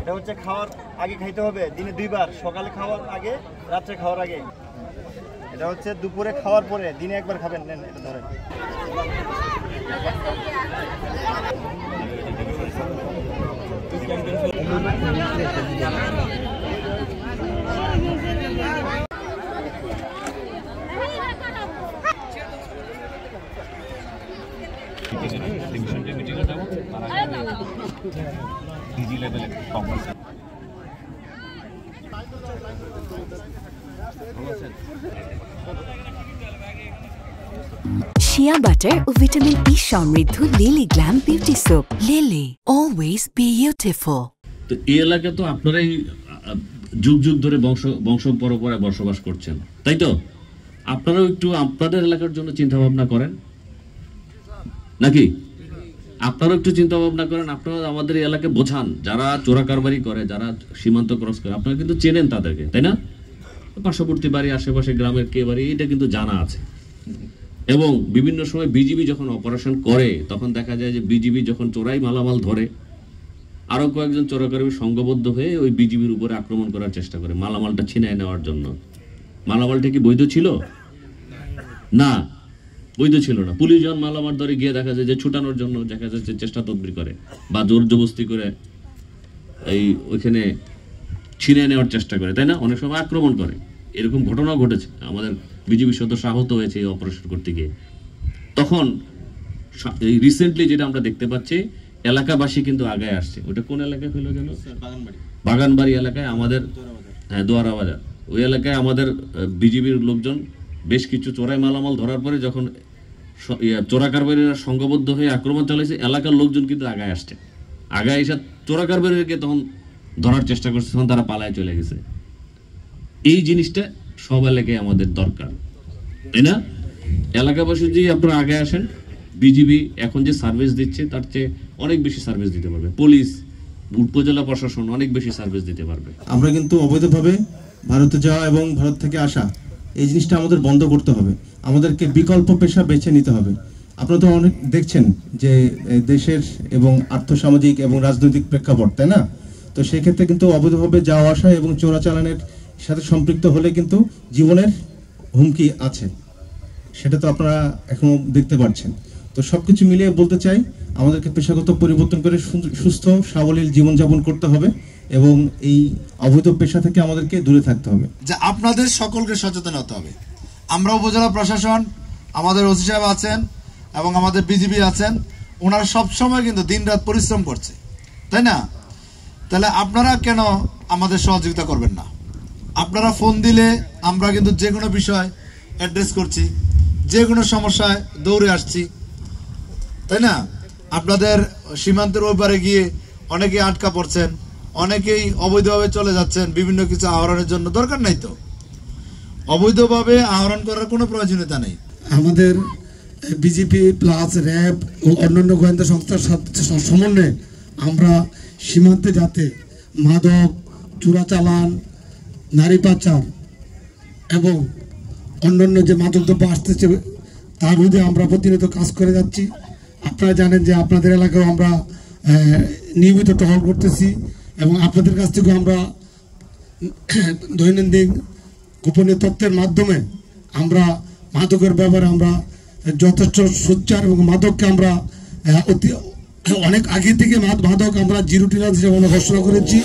এটা হচ্ছে খাওয়ার আগে খাইতে হবে, দিনে 2 বার, সকালে খাওয়ার আগে, রাত্রে খাওয়ার আগে। এটা হচ্ছে দুপুরে খাওয়ার পরে, দিনে একবার খাবেন। নেন এটা ধরেন। শিয়া বাটার ও ভিটামিন ই সমৃদ্ধ lily glam beauty soap. Lily, always beautiful. তো এই এলাকা তো আপনারাই যুগ যুগ ধরে বংশ পরম্পরায় বসবাস করছেন, তাই তো? আপনারাও একটু আপনাদের এলাকার জন্য চিন্তা ভাবনা করেন নাকি? আপনারাও একটু চিন্তা ভাবনা করেন। আপনারা আমাদের এলাকায় বোঝান, যারা চোরা কারবারি করে, যারা সীমান্ত ক্রস করে, আপনারা কিন্তু চেনেন তাদেরকে, তাই না? পার্শ্ববর্তী বাড়ি, আশেপাশে গ্রামের কে বাড়ি, এটা কিন্তু জানা আছে। এবং বিভিন্ন সময় বিজিবি যখন অপারেশন করে, তখন দেখা যায় যে বিজিবি যখন চোরাই মালামাল ধরে, আরো কয়েকজন চোরাকারী সংঘবদ্ধ হয়ে ওই বিজিবির উপরে আক্রমণ করার চেষ্টা করে মালামালটা ছিনিয়ে নেওয়ার জন্য। মালামালটা কি বৈধ ছিল? না, বৈধ ছিল না। পুলিশ যখন মালামাল ধরে গিয়ে দেখা যায় যে ছুটানোর জন্য দেখা যাচ্ছে চেষ্টা তদবির করে বা জোর জবস্তি করে এই ওইখানে ছিনিয়ে নেওয়ার চেষ্টা করে, তাই না? অনেক সময় আক্রমণ করে। এরকম ঘটনাও ঘটেছে, আমাদের বিজিবি সদস্য আহত হয়েছে এই অপারেশন করতে গিয়ে। তখন এই রিসেন্টলি যেটা আমরা দেখতে পাচ্ছি, এলাকাবাসী কিন্তু আগে আসছে। ওটা কোন এলাকায় হলো যেন? বাগানবাড়ি এলাকায় আমাদের, হ্যাঁ, দোয়ারা বাজার। ওই এলাকায় আমাদের বিজিবির লোকজন বেশ কিছু চোরাই মালামাল ধরার পরে যখন চোরা কারবারিরা সংঘবদ্ধ হয়ে আক্রমণ চালাইছে, এলাকার লোকজন কিন্তু আগায় আসছে। আগায় এসে চোরা কারবারিকে তখন ধরার চেষ্টা করছে, তখন তারা পালায় চলে গেছে। এই জিনিসটা সব এলাকায় আমাদের দরকার, তাই না? এলাকাবাসী যদি আপনারা আগে আসেন, বিজিবি এখন যে সার্ভিস দিচ্ছে তার চেয়ে অনেক বেশি সার্ভিস দিতে পারবে। পুলিশ, উপজেলা প্রশাসন অনেক বেশি সার্ভিস দিতে পারবে। আমরা কিন্তু অবৈধভাবে ভারতে যাওয়া এবং ভারত থেকে আসা, এই জিনিসটা আমাদের বন্ধ করতে হবে। আমাদেরকে বিকল্প পেশা বেছে নিতে হবে। আপনারা তো অনেক দেখছেন যে দেশের এবং আর্থসামাজিক এবং রাজনৈতিক প্রেক্ষাপট, তাই না? তো সেক্ষেত্রে কিন্তু অবৈধভাবে যাওয়া আসা এবং চোরাচালানের সাথে সম্পৃক্ত হলে কিন্তু জীবনের হুমকি আছে, সেটা তো আপনারা এখনো দেখতে পাচ্ছেন। তো সবকিছু মিলিয়ে বলতে চাই, আমাদেরকে পেশাগত পরিবর্তন করে সুস্থ সাবলীল জীবনযাপন করতে হবে এবং এই অবৈধ পেশা থেকে আমাদেরকে দূরে থাকতে হবে। যে আপনাদের সকলকে সচেতন হতে হবে। আমরা উপজেলা প্রশাসন, আমাদের ওসি সাহেব আছেন এবং আমাদের বিজিবি আছেন, ওনারা সবসময় কিন্তু দিনরাত পরিশ্রম করছে, তাই না? তাহলে আপনারা কেন আমাদের সহযোগিতা করবেন না? আপনারা ফোন দিলে আমরা কিন্তু যে কোনো বিষয় অ্যাড্রেস করছি, যে কোনো সমস্যায় দৌড়ে আসছি, তাই না? আপনাদের সীমান্তের ওপারে গিয়ে অনেকেই আটকা পড়ছেন, অনেকেই অবৈধভাবে চলে যাচ্ছেন বিভিন্ন কিছু আহরণের জন্য। দরকার নাই তো, অবৈধভাবে আহরণ করার কোনো প্রয়োজনীয়তা নেই। আমাদের বিজেপি প্লাস র্যাব ও অন্যান্য গোয়েন্দা সংস্থার সমন্বয়ে আমরা সীমান্তে যাতে মাদক, চোরাচালান, নারী পাচার এবং অন্যান্য যে মাদকদ্রব্য আসতেছে তার বিরুদ্ধে আমরা প্রতিনিয়ত কাজ করে যাচ্ছি। আপনারা জানেন যে আপনাদের এলাকায় আমরা নিয়মিত টহল করতেছি এবং আপনাদের কাছ থেকে আমরা দৈনন্দিন গোপনীয় তথ্যের মাধ্যমে আমরা মাদকের ব্যাপারে আমরা যথেষ্ট সোচ্চার এবং মাদককে আমরা অনেক আগে থেকে মাদক আমরা জিরো টলারেন্স হিসেবে ঘোষণা করেছি।